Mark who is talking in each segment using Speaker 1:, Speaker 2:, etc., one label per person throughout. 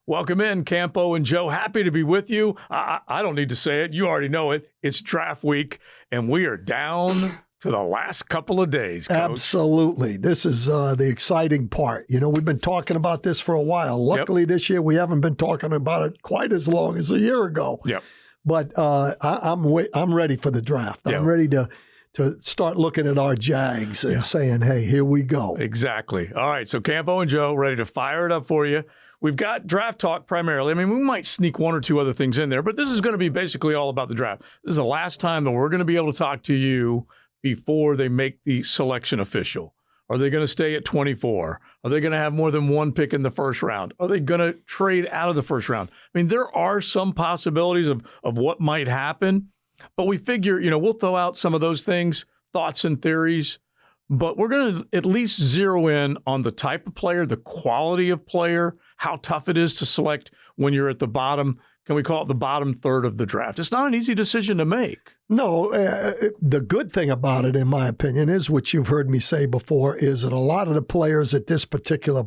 Speaker 1: Welcome in, Campo and Joe. Happy to be with you. I don't need to say it. You already know it. It's draft week, and we are down to the last couple of days, Coach.
Speaker 2: Absolutely. This is the exciting part. You know, we've been talking about this for a while. Luckily, this year we haven't been talking about it quite as long as a year ago.
Speaker 1: Yep.
Speaker 2: But I'm ready for the draft.
Speaker 1: Yep.
Speaker 2: I'm ready to start looking at our Jags and saying, hey, here we go.
Speaker 1: Exactly. All right, so Campo and Joe ready to fire it up for you. We've got draft talk primarily. I mean, we might sneak one or two other things in there, but this is going to be basically all about the draft. This is the last time that we're going to be able to talk to you before they make the selection official. Are they going to stay at 24? Are they going to have more than one pick in the first round? Are they going to trade out of the first round? I mean, there are some possibilities of what might happen, but we figure, we'll throw out some of those things, thoughts and theories, but we're going to at least zero in on the type of player, the quality of player, how tough it is to select when you're at the bottom. Can we call it the bottom third of the draft? It's not an easy decision to make.
Speaker 2: No, the good thing about it, in my opinion, is what you've heard me say before, is that a lot of the players at this particular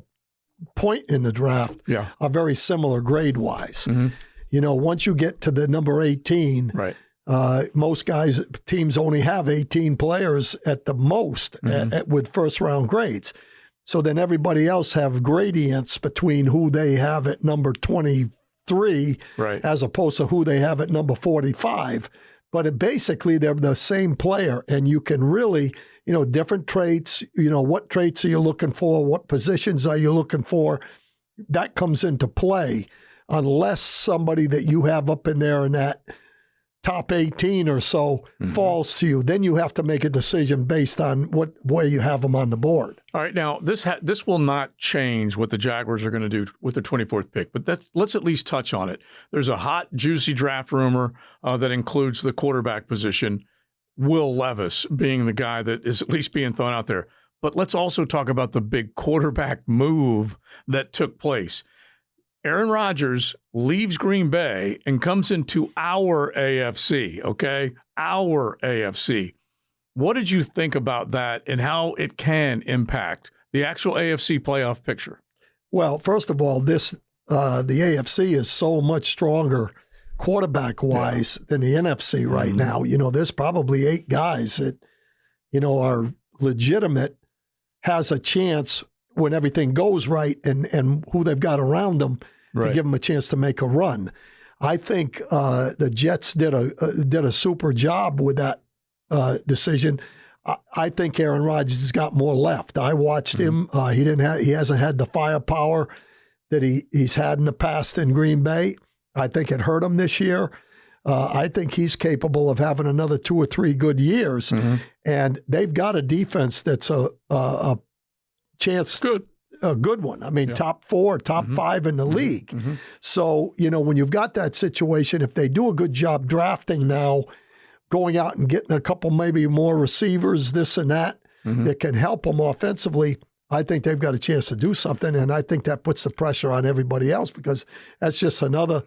Speaker 2: point in the draft are very similar grade-wise. Mm-hmm. Once you get to the number 18, right. Most teams only have 18 players at the most with first-round grades. So then everybody else have gradients between who they have at number 23 as opposed to who they have at number 45. But basically, they're the same player, and you can really, different traits, what traits are you looking for? What positions are you looking for? That comes into play unless somebody that you have up in there in that top 18 or so falls to you. Then you have to make a decision based on where you have them on the board.
Speaker 1: All right, now this will not change what the Jaguars are going to do with their 24th pick, but let's at least touch on it. There's a hot, juicy draft rumor that includes the quarterback position, Will Levis being the guy that is at least being thrown out there. But let's also talk about the big quarterback move that took place. Aaron Rodgers leaves Green Bay and comes into our AFC, okay? Our AFC. What did you think about that and how it can impact the actual AFC playoff picture?
Speaker 2: Well, first of all, the AFC is so much stronger quarterback-wise than the NFC right now. There's probably 8 guys that, are legitimate, has a chance when everything goes right and who they've got around them to give them a chance to make a run. I think the Jets did a super job with that decision. I think Aaron Rodgers has got more left. I watched him. He hasn't had the firepower that he's had in the past in Green Bay. I think it hurt him this year. I think he's capable of having another 2 or 3 good years. And they've got a defense that's a chance, a good one. I mean, top 4, top 5 in the league. So, when you've got that situation, if they do a good job drafting now, going out and getting a couple maybe more receivers, this and that, that can help them offensively, I think they've got a chance to do something. And I think that puts the pressure on everybody else because that's just another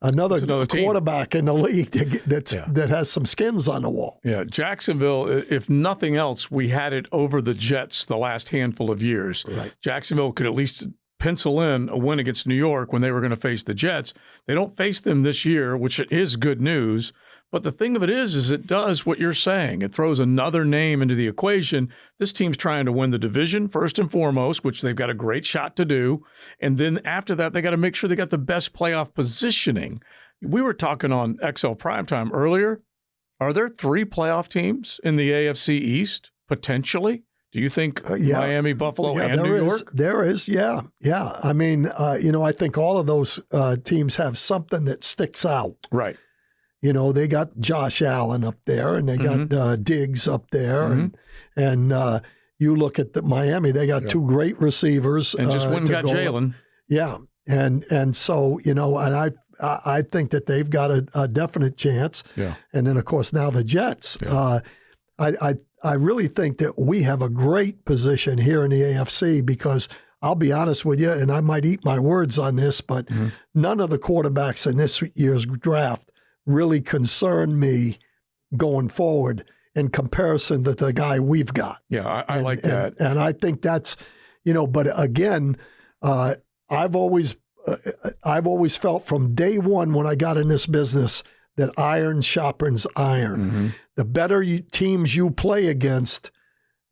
Speaker 2: quarterback in the league that has some skins on the wall.
Speaker 1: Yeah, Jacksonville, if nothing else, we had it over the Jets the last handful of years. Right. Jacksonville could at least pencil in a win against New York when they were going to face the Jets. They don't face them this year, which is good news. But the thing of it is it does what you're saying. It throws another name into the equation. This team's trying to win the division first and foremost, which they've got a great shot to do. And then after that, they got to make sure they got the best playoff positioning. We were talking on XL Primetime earlier. Are there 3 playoff teams in the AFC East, potentially? Do you think Miami, Buffalo, and New York?
Speaker 2: There is, yeah. I mean, I think all of those teams have something that sticks out.
Speaker 1: Right.
Speaker 2: They got Josh Allen up there, and they got Diggs up there, and you look at Miami, they got 2 great receivers,
Speaker 1: and just went and got Jalen.
Speaker 2: Yeah, and so and I think that they've got a definite chance. Yeah, and then of course now the Jets. Yeah. I really think that we have a great position here in the AFC because I'll be honest with you, and I might eat my words on this, but none of the quarterbacks in this year's draft really concern me going forward in comparison to the guy we've got.
Speaker 1: Yeah, I like that.
Speaker 2: And I think that's, but again, I've always I've always felt from day one when I got in this business that iron sharpens iron.
Speaker 1: Mm-hmm.
Speaker 2: The better teams you play against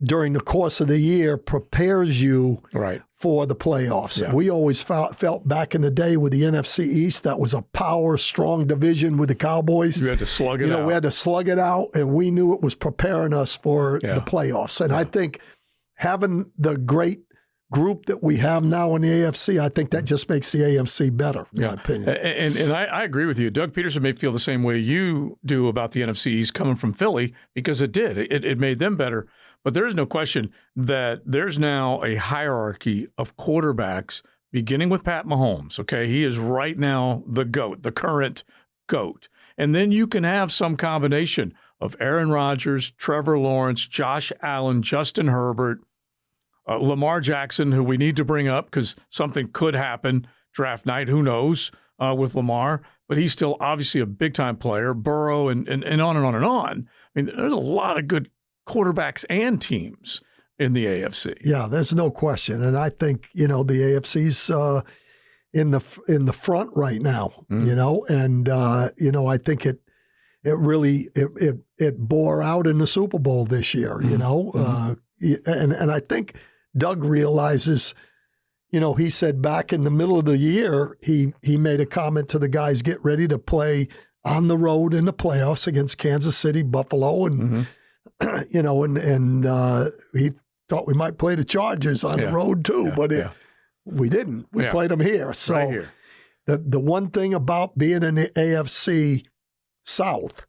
Speaker 2: during the course of the year prepares you for the playoffs.
Speaker 1: Yeah.
Speaker 2: We always felt back in the day with the NFC East, that was a power, strong division with the Cowboys.
Speaker 1: You had to slug it out.
Speaker 2: We had to slug it out, and we knew it was preparing us for the playoffs. And I think having the great group that we have now in the AFC, I think that just makes the AFC better, in my opinion.
Speaker 1: And I agree with you. Doug Peterson may feel the same way you do about the NFC East coming from Philly, because it did. It made them better. But there is no question that there's now a hierarchy of quarterbacks, beginning with Pat Mahomes. Okay, he is right now the GOAT, the current GOAT. And then you can have some combination of Aaron Rodgers, Trevor Lawrence, Josh Allen, Justin Herbert, Lamar Jackson, who we need to bring up because something could happen draft night. Who knows with Lamar? But he's still obviously a big-time player. Burrow and on and on and on. I mean, there's a lot of good quarterbacks and teams in the AFC.
Speaker 2: Yeah, there's no question. And I think, the AFC's in the front right now, and, I think it really bore out in the Super Bowl this year, and I think Doug realizes, he said back in the middle of the year, he made a comment to the guys, get ready to play on the road in the playoffs against Kansas City, Buffalo, and, he thought we might play the Chargers on the road too, but we didn't. We played them here. So
Speaker 1: right here.
Speaker 2: The one thing about being in the AFC South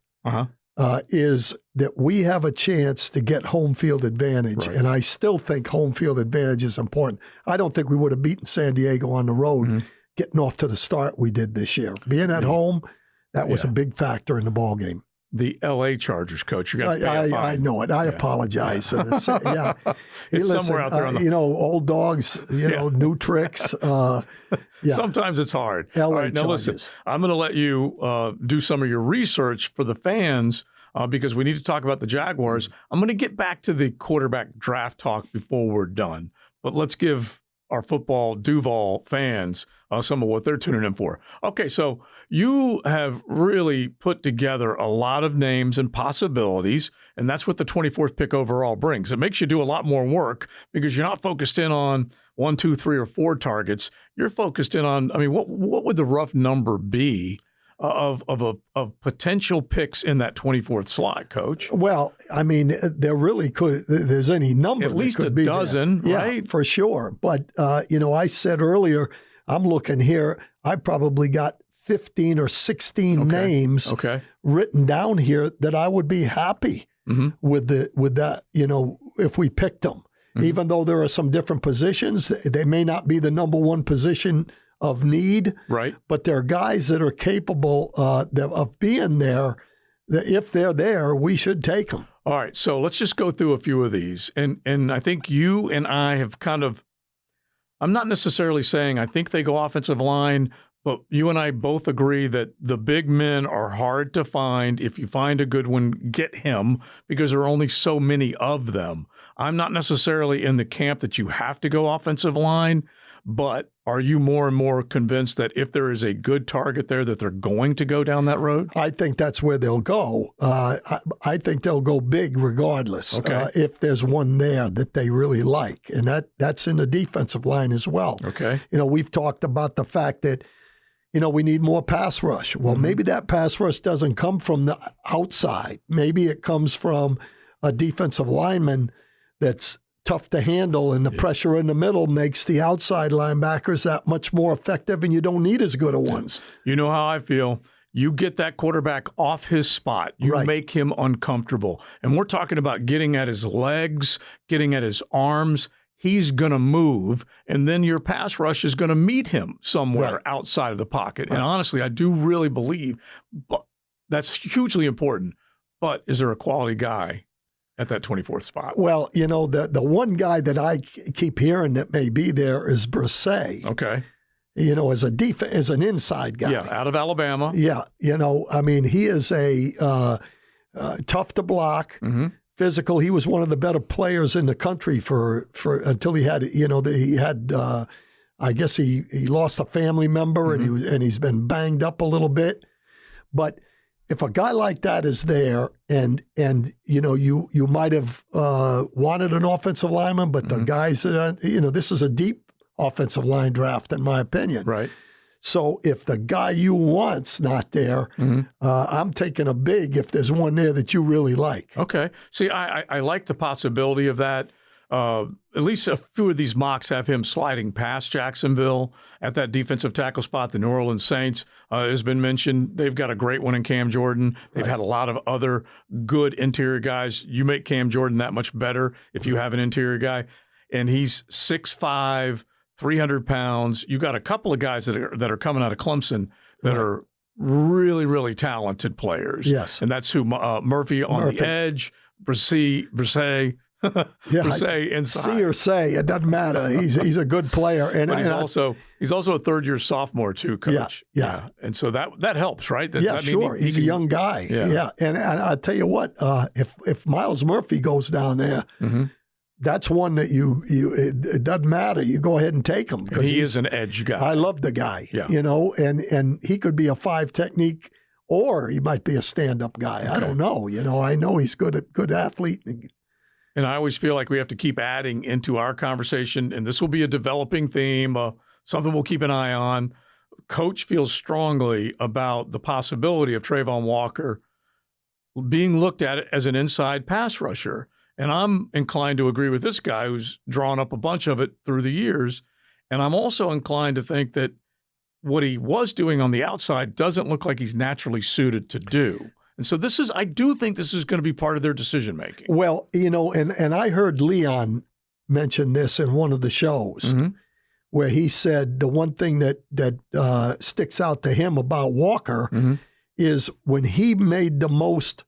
Speaker 2: is that we have a chance to get home field advantage. Right. And I still think home field advantage is important. I don't think we would have beaten San Diego on the road getting off to the start we did this year. Being at home, that was a big factor in the ball game.
Speaker 1: The L.A. Chargers coach. You got to pay a fine.
Speaker 2: I know it. I apologize.
Speaker 1: It's somewhere out there on the...
Speaker 2: old dogs, new tricks.
Speaker 1: Sometimes it's hard.
Speaker 2: LA
Speaker 1: All right, now
Speaker 2: Chargers.
Speaker 1: listen, I'm going to let you do some of your research for the fans because we need to talk about the Jaguars. I'm going to get back to the quarterback draft talk before we're done, but let's give our football Duval fans some of what they're tuning in for. Okay, so you have really put together a lot of names and possibilities, and that's what the 24th pick overall brings. It makes you do a lot more work because you're not focused in on 1, 2, 3, or 4 targets. You're focused in on, what would the rough number be of potential picks in that 24th slot, Coach?
Speaker 2: Well, there really could. There's any number.
Speaker 1: At least a dozen,
Speaker 2: there.
Speaker 1: right?
Speaker 2: Yeah, for sure. But, I said earlier, I'm looking here, I probably got 15 or 16 names written down here that I would be happy with that, if we picked them. Even though there are some different positions, they may not be the number one position of need,
Speaker 1: right?
Speaker 2: But they're guys that are capable of being there. That if they're there, we should take them.
Speaker 1: All right, so let's just go through a few of these, and I think you and I have kind of. I'm not necessarily saying I think they go offensive line, but you and I both agree that the big men are hard to find. If you find a good one, get him because there are only so many of them. I'm not necessarily in the camp that you have to go offensive line, but are you more and more convinced that if there is a good target there that they're going to go down that road?
Speaker 2: I think that's where they'll go. I think they'll go big regardless if there's one there that they really like. And that's in the defensive line as well.
Speaker 1: Okay.
Speaker 2: We've talked about the fact that, we need more pass rush. Well, maybe that pass rush doesn't come from the outside. Maybe it comes from a defensive lineman that's tough to handle, and the pressure in the middle makes the outside linebackers that much more effective, and you don't need as good a ones.
Speaker 1: You know how I feel. You get that quarterback off his spot. You make him uncomfortable. And we're talking about getting at his legs, getting at his arms. He's going to move, and then your pass rush is going to meet him somewhere outside of the pocket. And honestly, I do really believe that's hugely important. But is there a quality guy at that 24th spot?
Speaker 2: Well, the one guy that I keep hearing that may be there is Brissett.
Speaker 1: Okay.
Speaker 2: As an inside guy.
Speaker 1: Yeah, out of Alabama.
Speaker 2: Yeah, he is a tough to block, physical. He was one of the better players in the country for until he had, he had I guess he lost a family member and he's been banged up a little bit. But if a guy like that is there and you might have wanted an offensive lineman, but the guys that this is a deep offensive line draft in my opinion.
Speaker 1: Right.
Speaker 2: So if the guy you want's not there, I'm taking a big if there's one there that you really like.
Speaker 1: Okay. See, I like the possibility of that. At least a few of these mocks have him sliding past Jacksonville at that defensive tackle spot. The New Orleans Saints has been mentioned. They've got a great one in Cam Jordan. They've had a lot of other good interior guys. You make Cam Jordan that much better if you have an interior guy. And he's 6'5", 300 pounds. You got a couple of guys that are coming out of Clemson that are really, really talented players.
Speaker 2: Yes.
Speaker 1: And that's who Murphy on the edge, Brisset. Inside.
Speaker 2: See or say, it doesn't matter. He's a good player, and
Speaker 1: he's also a third-year sophomore too, Coach.
Speaker 2: Yeah.
Speaker 1: And so that helps, right?
Speaker 2: Sure. He's a young guy. Yeah. And I tell you what, if Miles Murphy goes down there, that's one that it doesn't matter. You go ahead and take him
Speaker 1: because he is an edge guy.
Speaker 2: I love the guy. Yeah. And he could be a 5 technique. Or he might be a stand-up guy. Okay. I don't know. I know he's good athlete.
Speaker 1: And I always feel like we have to keep adding into our conversation, and this will be a developing theme, something we'll keep an eye on. Coach feels strongly about the possibility of Trayvon Walker being looked at as an inside pass rusher. And I'm inclined to agree with this guy who's drawn up a bunch of it through the years. And I'm also inclined to think that what he was doing on the outside doesn't look like he's naturally suited to do. And so I do think this is going to be part of their decision making.
Speaker 2: Well, and I heard Leon mention this in one of the shows where he said the one thing that sticks out to him about Walker is when he made the most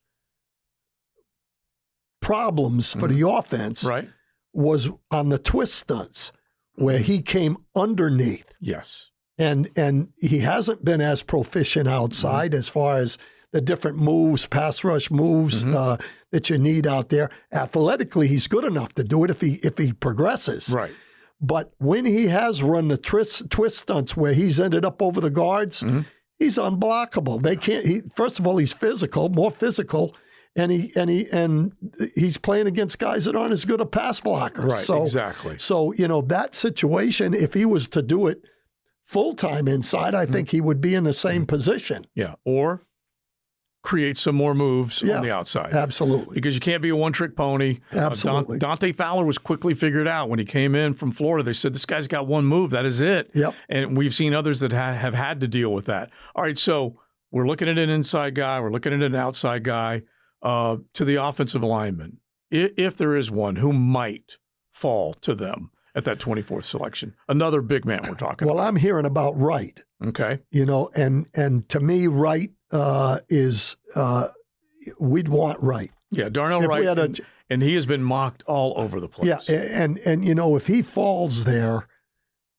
Speaker 2: problems for the offense was on the twist stunts where he came underneath.
Speaker 1: Yes.
Speaker 2: And he hasn't been as proficient outside as far as the different moves, pass rush moves that you need out there. Athletically, he's good enough to do it if he progresses.
Speaker 1: Right.
Speaker 2: But when he has run the twist stunts where he's ended up over the guards, he's unblockable. They can't. First of all, he's more physical, and he's playing against guys that aren't as good a pass blockers.
Speaker 1: Right.
Speaker 2: So,
Speaker 1: exactly.
Speaker 2: So that situation, if he was to do it full-time inside, I think he would be in the same position.
Speaker 1: Yeah. Or create some more moves on the outside.
Speaker 2: Absolutely.
Speaker 1: Because you can't be a one-trick pony.
Speaker 2: Absolutely.
Speaker 1: Dante Fowler was quickly figured out when he came in from Florida. They said, this guy's got one move. That is it.
Speaker 2: Yep.
Speaker 1: And we've seen others that have had to deal with that. All right, so we're looking at an inside guy. We're looking at an outside guy to the offensive lineman. If there is one who might fall to them at that 24th selection. Another big man we're talking about.
Speaker 2: Well, I'm hearing about Wright.
Speaker 1: Okay.
Speaker 2: And to me, Wright is we'd want Wright.
Speaker 1: Yeah, Darnell Wright, and he has been mocked all over the place.
Speaker 2: Yeah, and if he falls there,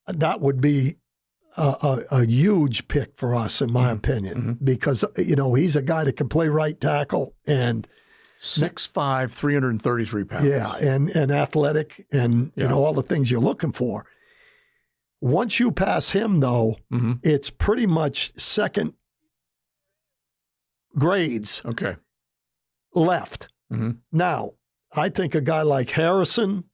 Speaker 2: that would be a huge pick for us, in my opinion, because he's a guy that can play right tackle and
Speaker 1: 6'5", 333 pounds.
Speaker 2: Yeah, and athletic, and all the things you're looking for. Once you pass him, though, it's pretty much second grades left. Now, I think a guy like Harrison,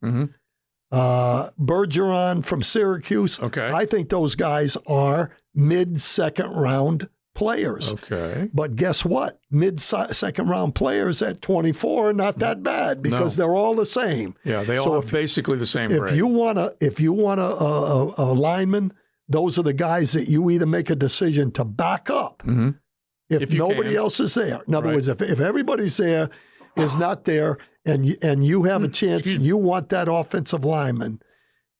Speaker 2: Bergeron from Syracuse, I think those guys are mid-second round players.
Speaker 1: Okay.
Speaker 2: But guess what? Mid-second round players at 24 are not that bad because they're all the same.
Speaker 1: Yeah, they all have basically the same grade.
Speaker 2: If you want a lineman, those are the guys that you either make a decision to back up if nobody else is there. In other words, if everybody's there, is not there, and you have a chance, you want that offensive lineman,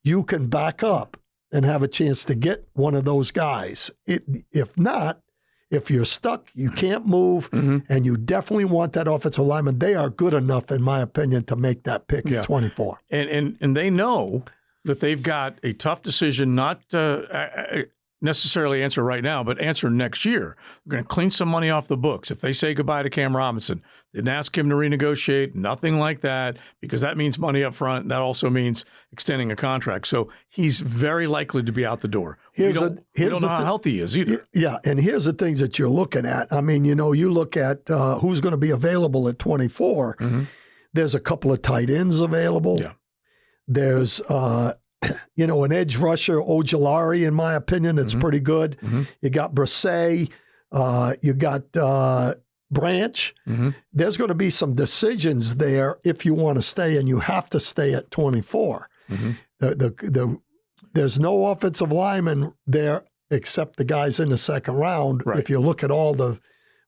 Speaker 2: you can back up and have a chance to get one of those guys. If not, if you're stuck, you can't move, and you definitely want that offensive lineman, they are good enough, in my opinion, to make that pick at 24.
Speaker 1: And they know that they've got a tough decision, not necessarily answer right now, but answer next year. We're going to clean some money off the books. If they say goodbye to Cam Robinson, didn't ask him to renegotiate, nothing like that, because that means money up front. That also means extending a contract. So he's very likely to be out the door. We don't know how healthy he is either.
Speaker 2: Yeah, and here's the things that you're looking at. I mean, you look at who's going to be available at 24. Mm-hmm. There's a couple of tight ends available.
Speaker 1: Yeah.
Speaker 2: There's an edge rusher, Ojulari, in my opinion, that's pretty good. Mm-hmm. You got Brisset, you got Branch. Mm-hmm. There's going to be some decisions there if you want to stay, and you have to stay at 24. Mm-hmm. There's no offensive lineman there except the guys in the second round. Right. If you look at all the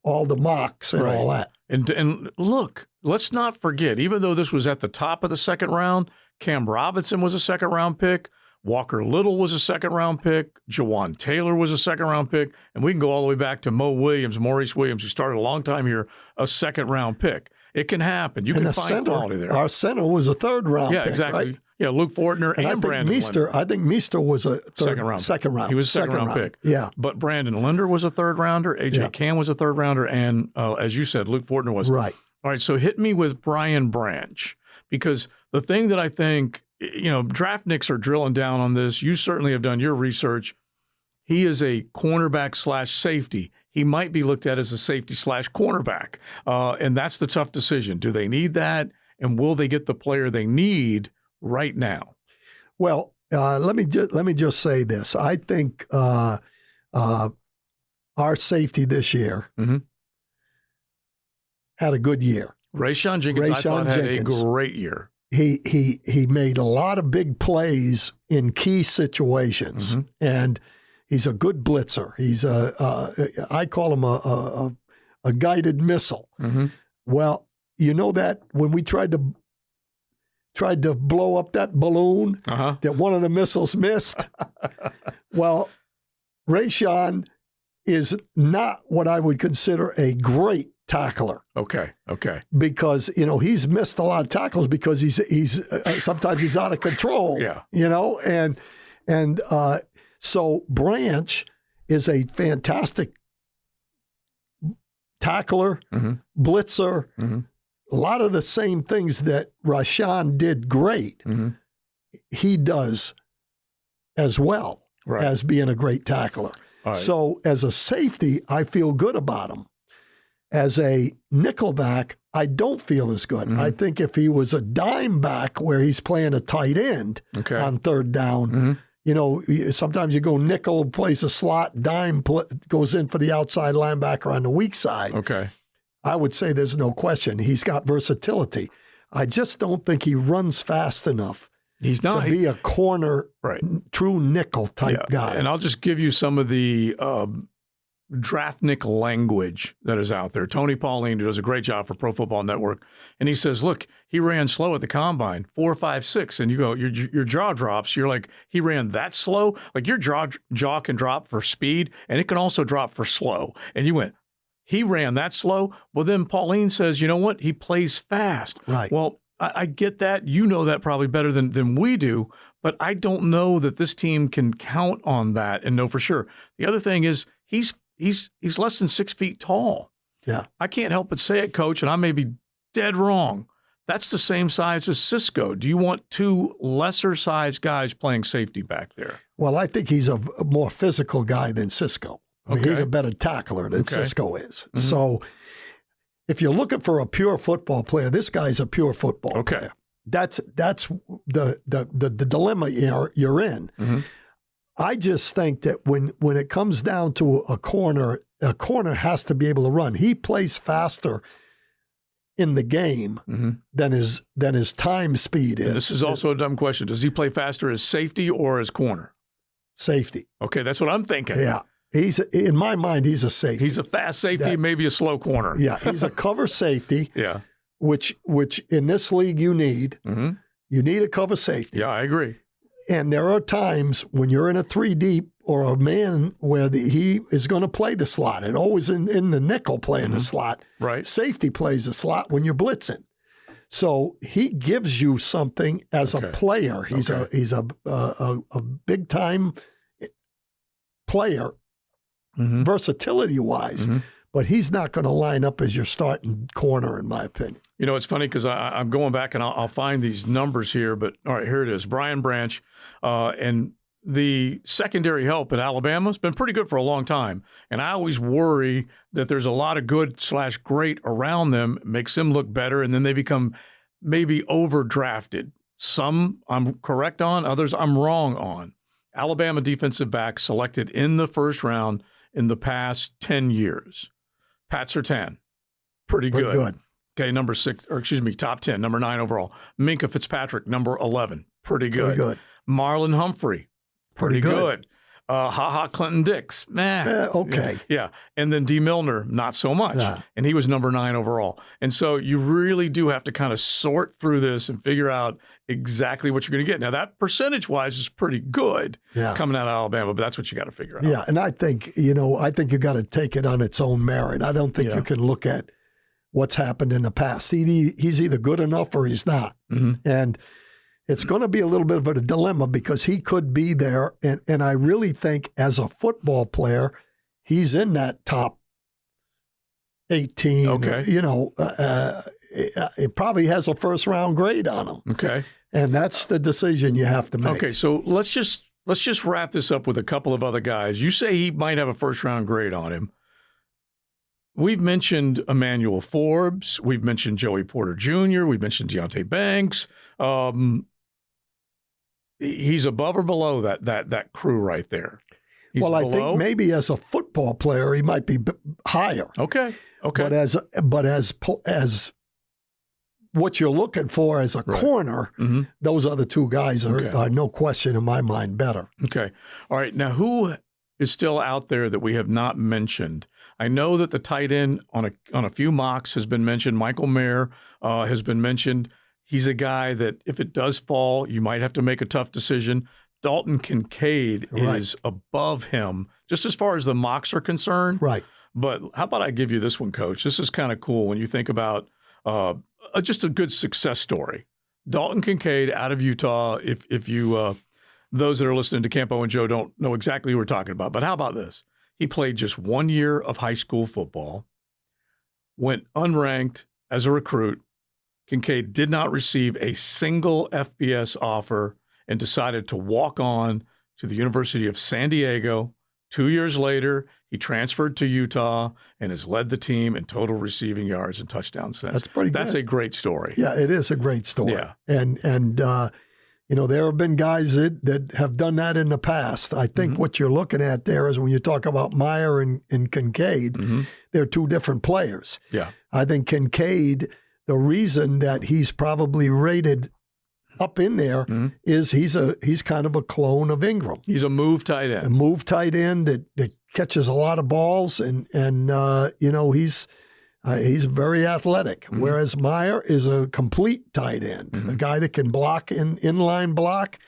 Speaker 2: mocks and all that.
Speaker 1: And look, let's not forget, even though this was at the top of the second round, Cam Robinson was a second-round pick. Walker Little was a second-round pick. Jawan Taylor was a second-round pick. And we can go all the way back to Maurice Williams, who started a long time here, a second-round pick. It can happen. You can find quality there.
Speaker 2: Our center was a third-round pick.
Speaker 1: Yeah, exactly.
Speaker 2: Right?
Speaker 1: Yeah, Luke Fortner and Brandon Linder.
Speaker 2: I think Meester was a second round.
Speaker 1: He was a second-round pick.
Speaker 2: Yeah.
Speaker 1: But Brandon Linder was a third-rounder. A.J. Cam was a third-rounder. And, as you said, Luke Fortner was.
Speaker 2: Right.
Speaker 1: All right, so hit me with Brian Branch, because the thing that I think, draftniks are drilling down on this. You certainly have done your research. He is a cornerback / safety. He might be looked at as a safety / cornerback. And that's the tough decision. Do they need that? And will they get the player they need right now?
Speaker 2: Well, let me just say this. I think our safety this year had a good year.
Speaker 1: Rayshon Jenkins, I thought, had a great year.
Speaker 2: He made a lot of big plays in key situations, and he's a good blitzer. He's I call him a guided missile. Mm-hmm. Well, you know that when we tried to blow up that balloon, that one of the missiles missed. Well, Rayshon is not what I would consider a great tackler. Okay. Because he's missed a lot of tackles because he's sometimes he's out of control. Yeah. And so Branch is a fantastic tackler, blitzer. A lot of the same things that Rashawn did great, he does as well as being a great tackler. Right. So as a safety, I feel good about him. As a nickelback, I don't feel as good. I think if he was a dime back where he's playing a tight end on third down, sometimes you go nickel, plays a slot, dime goes in for the outside linebacker on the weak side. Okay. I would say there's no question. He's got versatility. I just don't think he runs fast enough.
Speaker 1: He's not
Speaker 2: to be a corner, true nickel type guy.
Speaker 1: And I'll just give you some of the draftnik language that is out there. Tony Pauline, who does a great job for Pro Football Network, and he says, look, he ran slow at the combine, 4.56, and you go, your jaw drops. You're like, he ran that slow? Like your jaw can drop for speed, and it can also drop for slow. And you went, he ran that slow? Well, then Pauline says, you know what? He plays fast. Right. Well, I get that. You know that probably better than we do, but I don't know that this team can count on that and know for sure. The other thing is he's less than 6 feet tall. Yeah. I can't help but say it, Coach, and I may be dead wrong. That's the same size as Cisco. Do you want two lesser-sized guys playing safety back there?
Speaker 2: Well, I think he's a more physical guy than Cisco. I mean, he's a better tackler than Cisco is. Mm-hmm. So if you're looking for a pure football player, this guy's a pure football player. That's the dilemma you're in. Mm-hmm. I just think that when it comes down to a corner has to be able to run. He plays faster in the game than his time speed is.
Speaker 1: And this is also a dumb question. Does he play faster as safety or as corner?
Speaker 2: Safety.
Speaker 1: Okay, that's what I'm thinking.
Speaker 2: Yeah. In my mind, he's a safety.
Speaker 1: He's a fast safety, maybe a slow corner.
Speaker 2: Yeah, he's a cover safety. Yeah. Which in this league you need. Mm-hmm. You need a cover safety.
Speaker 1: Yeah, I agree.
Speaker 2: And there are times when you're in a 3 deep or a man where he is going to play the slot. And always in the nickel playing the slot. Right. Safety plays the slot when you're blitzing. So he gives you something as a player. He's a big time player,
Speaker 1: Mm-hmm.
Speaker 2: versatility-wise, but he's not going to line up as your starting corner, in my opinion.
Speaker 1: You know, it's funny because I'm going back and I'll find these numbers here, but all right, here it is. Brian Branch, and the secondary help at Alabama has been pretty good for a long time. And I always worry that there's a lot of good/great around them, makes them look better, and then they become maybe overdrafted. Some I'm correct on, others I'm wrong on. Alabama defensive back selected in the first round in the past 10 years. Pat Surtain, pretty good. Okay, top 10, number 9 overall. Minkah Fitzpatrick, number 11, pretty good. Marlon Humphrey, pretty good. Clinton Dix,
Speaker 2: okay.
Speaker 1: Yeah. And then D. Milner, not so much. And he was number 9 overall. And so you really do have to kind of sort through this and figure out exactly what you're going to get. Now, that percentage-wise is pretty good coming out of Alabama, but that's what you got to figure out.
Speaker 2: Yeah, and I think you got to take it on its own merit. I don't think you can look at what's happened in the past. He's either good enough or he's not. And it's going to be a little bit of a dilemma because he could be there. And I really think as a football player, he's in that top 18.
Speaker 1: Okay.
Speaker 2: It probably has a first-round grade on him.
Speaker 1: Okay.
Speaker 2: And that's the decision you have to make.
Speaker 1: Okay, so let's just wrap this up with a couple of other guys. You say he might have a first-round grade on him. We've mentioned Emmanuel Forbes. We've mentioned Joey Porter Jr. We've mentioned Deonte Banks. He's above or below that crew right there? He's
Speaker 2: well,
Speaker 1: below?
Speaker 2: I think maybe as a football player, he might be higher.
Speaker 1: Okay.
Speaker 2: But as what you're looking for as a corner, those other two guys are no question in my mind better. Okay.
Speaker 1: All right. Now, who is still out there that we have not mentioned? I know that the tight end on a few mocks has been mentioned. Michael Mayer has been mentioned. He's a guy that if it does fall, you might have to make a tough decision. Dalton Kincaid is above him, just as far as the mocks are concerned.
Speaker 2: Right.
Speaker 1: But how about I give you this one, Coach? This is kind of cool when you think about just a good success story. Dalton Kincaid out of Utah. If you those that are listening to Campo and Joe don't know exactly what we're talking about, but how about this? He played just 1 year of high school football, went unranked as a recruit. Kincaid did not receive a single FBS offer and decided to walk on to the University of San Diego. 2 years later, he transferred to Utah and has led the team in total receiving yards and touchdowns since.
Speaker 2: That's pretty good.
Speaker 1: That's a great story.
Speaker 2: Yeah, it is a great story.
Speaker 1: Yeah.
Speaker 2: And there have been guys that have done that in the past. I think what you're looking at there is when you talk about Meyer and Kincaid, they're two different players.
Speaker 1: Yeah.
Speaker 2: I think Kincaid, the reason that he's probably rated up in there is he's kind of a clone of Ingram.
Speaker 1: He's a move tight end.
Speaker 2: A move tight end that catches a lot of balls, and he's very athletic. Whereas Meyer is a complete tight end, a guy that can block inline block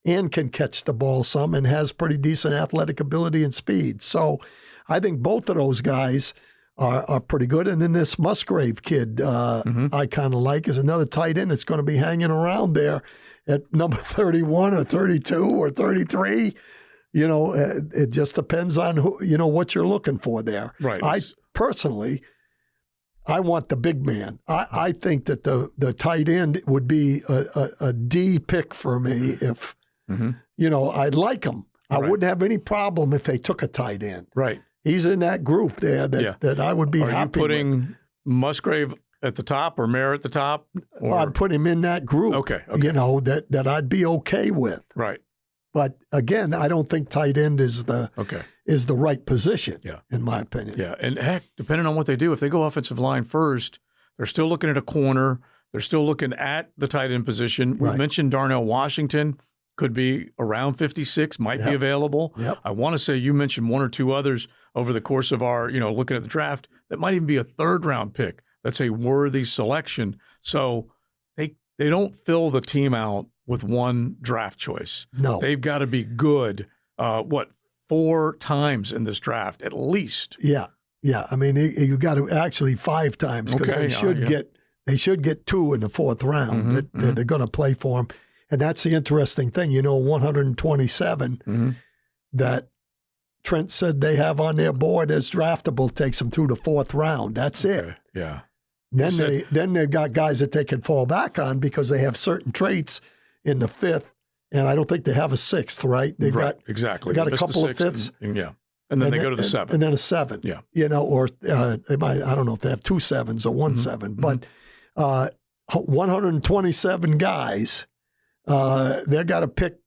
Speaker 2: and can catch the ball some and has pretty decent athletic ability and speed. So I think both of those guys are pretty good. And then this Musgrave kid I kind of like is another tight end that's going to be hanging around there at number 31 or 32 or 33. It just depends on what you're looking for there.
Speaker 1: Right.
Speaker 2: I personally want the big man. I think that the tight end would be a D pick for me if, I'd like him. I wouldn't have any problem if they took a tight end.
Speaker 1: Right.
Speaker 2: He's in that group there that I would be happy with. Are you
Speaker 1: putting Musgrave at the top or Mayer at the top? Or?
Speaker 2: I'd put him in that group.
Speaker 1: Okay.
Speaker 2: That I'd be okay with.
Speaker 1: Right.
Speaker 2: But again, I don't think tight end is the right position, in my opinion.
Speaker 1: Yeah, and heck, depending on what they do, if they go offensive line first, they're still looking at a corner. They're still looking at the tight end position. We mentioned Darnell Washington. Could be around 56, might be available.
Speaker 2: Yep.
Speaker 1: I want to say you mentioned one or two others over the course of our, looking at the draft, that might even be a third-round pick. That's a worthy selection. So they don't fill the team out with one draft choice.
Speaker 2: No.
Speaker 1: They've got to be good, 4 times in this draft at least.
Speaker 2: Yeah. Yeah. I mean, you got to actually 5 times because they should get 2 in the 4th round that they're going to play for them. And that's the interesting thing, 127 that Trent said they have on their board as draftable takes them through the 4th round. That's it.
Speaker 1: Yeah.
Speaker 2: Then they've got guys that they can fall back on because they have certain traits in the 5th, and I don't think they have a 6th, right? They've got
Speaker 1: exactly.
Speaker 2: They got a couple of 5ths.
Speaker 1: And then they go to the 7th.
Speaker 2: And then a 7.
Speaker 1: Yeah.
Speaker 2: Or they might, I don't know if they have 2 7s or 1 7, but 127 guys, they've got to pick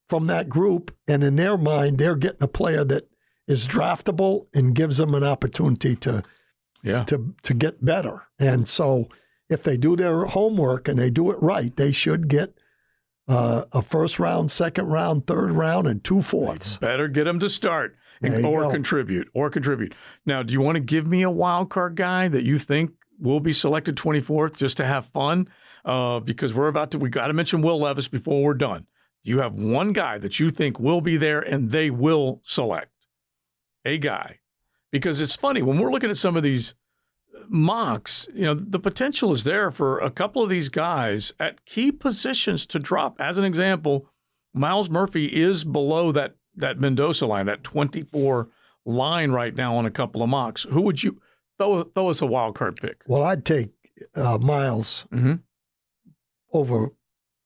Speaker 2: from that group, and in their mind, they're getting a player that is draftable and gives them an opportunity to get better. And so if they do their homework and they do it right, they should get a 1st round, 2nd round, 3rd round, and 2 4ths.
Speaker 1: Better get them to start or contribute. Now, do you want to give me a wild card guy that you think will be selected 24th just to have fun? Because we got to mention Will Levis before we're done. Do you have one guy that you think will be there and they will select a guy? Because it's funny, when we're looking at some of these mocks, the potential is there for a couple of these guys at key positions to drop. As an example, Miles Murphy is below that Mendoza line, that 24 line right now on a couple of mocks. Who would you throw us a wild card pick?
Speaker 2: Well, I'd take Miles over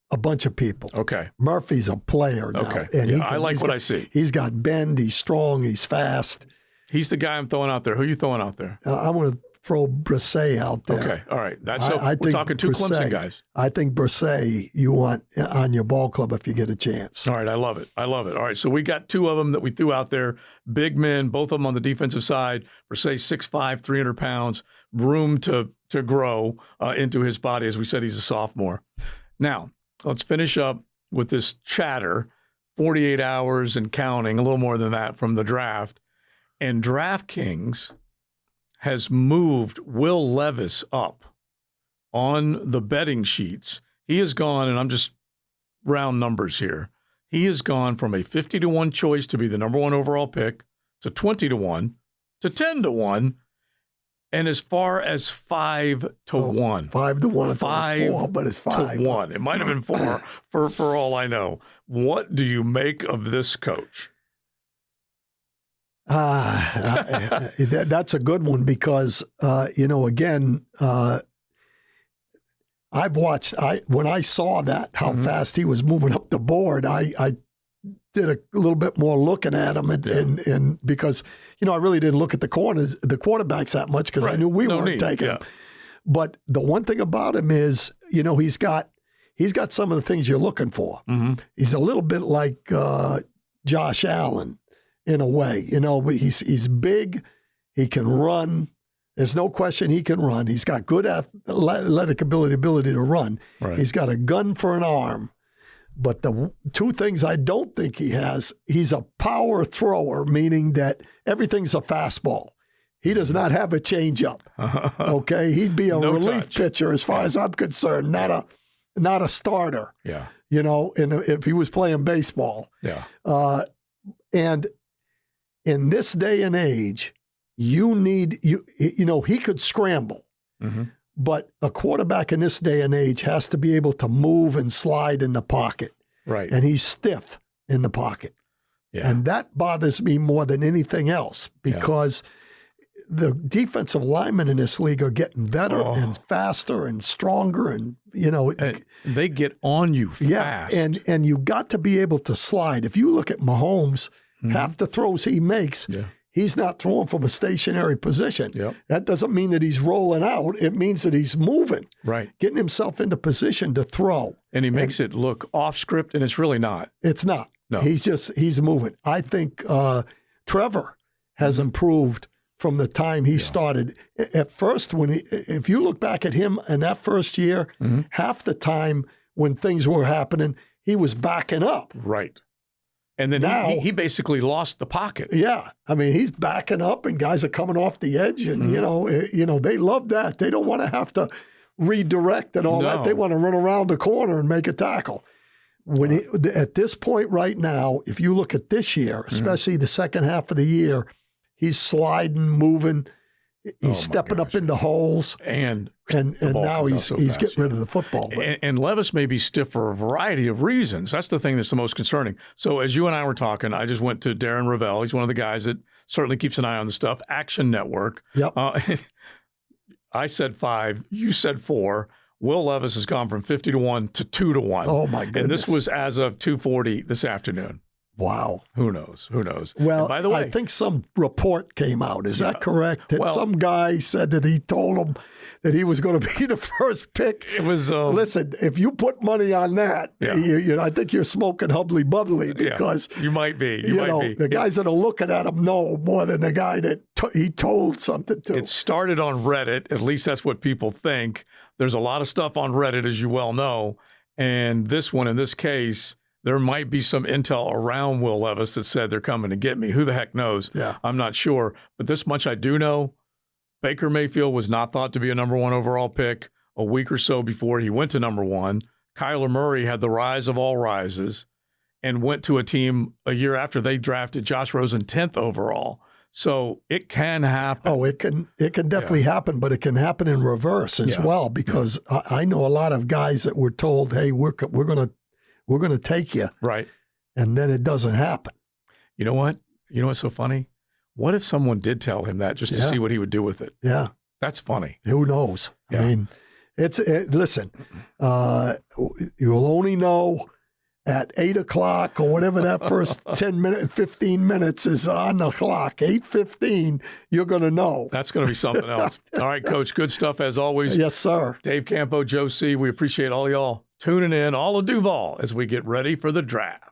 Speaker 2: a bunch of people.
Speaker 1: Okay.
Speaker 2: Murphy's a player now.
Speaker 1: Okay.
Speaker 2: And
Speaker 1: I like what I see.
Speaker 2: He's got bend. He's strong. He's fast.
Speaker 1: He's the guy I'm throwing out there. Who are you throwing out there?
Speaker 2: I'm going to throw Brisset out there.
Speaker 1: Okay. All right. We're talking 2 Clemson guys.
Speaker 2: I think Brisset you want on your ball club if you get a chance.
Speaker 1: All right. I love it. All right. So we got 2 of them that we threw out there. Big men, both of them on the defensive side. Brisset 6'5", 300 pounds, room to grow into his body. As we said, he's a sophomore. Now, let's finish up with this chatter, 48 hours and counting, a little more than that from the draft. And DraftKings has moved Will Levis up on the betting sheets. He has gone, and I'm just round numbers here, he has gone from a 50-1 choice to be the number 1 overall pick to 20-1 to 10-1. And as far as 5-1.
Speaker 2: 5-1. 5 but it's 5
Speaker 1: to 1. It might have been 4 for all I know. What do you make of this coach?
Speaker 2: That's a good one because again, I've watched. When I saw that how fast he was moving up the board, I did a little bit more looking at him, and because I really didn't look at the quarterbacks that much because I knew we weren't taking him. But the one thing about him is, he's got some of the things you're looking for. He's a little bit like Josh Allen in a way, but he's big, he can run. There's no question he can run. He's got good athletic ability to run. Right. He's got a gun for an arm. But the 2 things I don't think he has, he's a power thrower, meaning that everything's a fastball. He does not have a changeup. Okay, he'd be a relief pitcher as far as I'm concerned, not a starter.
Speaker 1: Yeah,
Speaker 2: and if he was playing baseball.
Speaker 1: Yeah,
Speaker 2: and in this day and age, he could scramble. But a quarterback in this day and age has to be able to move and slide in the pocket.
Speaker 1: Right.
Speaker 2: And he's stiff in the pocket. Yeah. And that bothers me more than anything else because the defensive linemen in this league are getting better and faster and stronger and
Speaker 1: they get on you fast.
Speaker 2: Yeah, and you got to be able to slide. If you look at Mahomes, half the throws he makes, he's not throwing from a stationary position.
Speaker 1: Yep.
Speaker 2: That doesn't mean that he's rolling out. It means that he's moving, getting himself into position to throw.
Speaker 1: And he makes it look off script, and it's really not.
Speaker 2: It's not.
Speaker 1: No.
Speaker 2: He's moving. I think Trevor has improved from the time he started. At first, if you look back at him in that first year, half the time when things were happening, he was backing up.
Speaker 1: Right. And then now, he basically lost the pocket.
Speaker 2: Yeah. I mean, he's backing up and guys are coming off the edge and, they love that. They don't want to have to redirect and all that. They want to run around the corner and make a tackle. At this point right now, if you look at this year, especially the second half of the year, he's sliding, moving. He's stepping up into holes,
Speaker 1: and
Speaker 2: now he's getting rid of the football.
Speaker 1: And Levis may be stiff for a variety of reasons. That's the thing that's the most concerning. So as you and I were talking, I just went to Darren Ravel. He's one of the guys that certainly keeps an eye on the stuff. Action Network.
Speaker 2: Yep.
Speaker 1: I said 5. You said 4. Will Levis has gone from 50-1 to 2-1.
Speaker 2: Oh my goodness!
Speaker 1: And this was as of 2:40 this afternoon.
Speaker 2: Wow.
Speaker 1: Who knows? Who knows?
Speaker 2: Well,
Speaker 1: and by the way,
Speaker 2: I think some report came out. Is that correct? That some guy said that he told him that he was going to be the first pick.
Speaker 1: It was.
Speaker 2: Listen, if you put money on that, I think you're smoking hubbly bubbly because
Speaker 1: you might be.
Speaker 2: The guys that are looking at him know more than the guy that he told something to.
Speaker 1: It started on Reddit. At least that's what people think. There's a lot of stuff on Reddit, as you well know, and this one, in this case, there might be some intel around Will Levis that said they're coming to get me. Who the heck knows?
Speaker 2: Yeah.
Speaker 1: I'm not sure. But this much I do know. Baker Mayfield was not thought to be a number 1 overall pick a week or so before he went to number 1. Kyler Murray had the rise of all rises and went to a team a year after they drafted Josh Rosen 10th overall. So it can happen.
Speaker 2: Oh, it can definitely happen, but it can happen in reverse as well because I know a lot of guys that were told, "Hey, we're going to take you."
Speaker 1: Right.
Speaker 2: And then it doesn't happen.
Speaker 1: You know what? You know what's so funny? What if someone did tell him that just to see what he would do with it?
Speaker 2: Yeah.
Speaker 1: That's funny.
Speaker 2: Who knows?
Speaker 1: Yeah.
Speaker 2: I mean, listen, you'll only know at 8 o'clock or whatever that first 15 minutes is on the clock, 8:15, you're going to know.
Speaker 1: That's going to be something else. All right, Coach, good stuff as always.
Speaker 2: Yes, sir.
Speaker 1: Dave Campo, Joe C., we appreciate all y'all tuning in, all of Duval, as we get ready for the draft.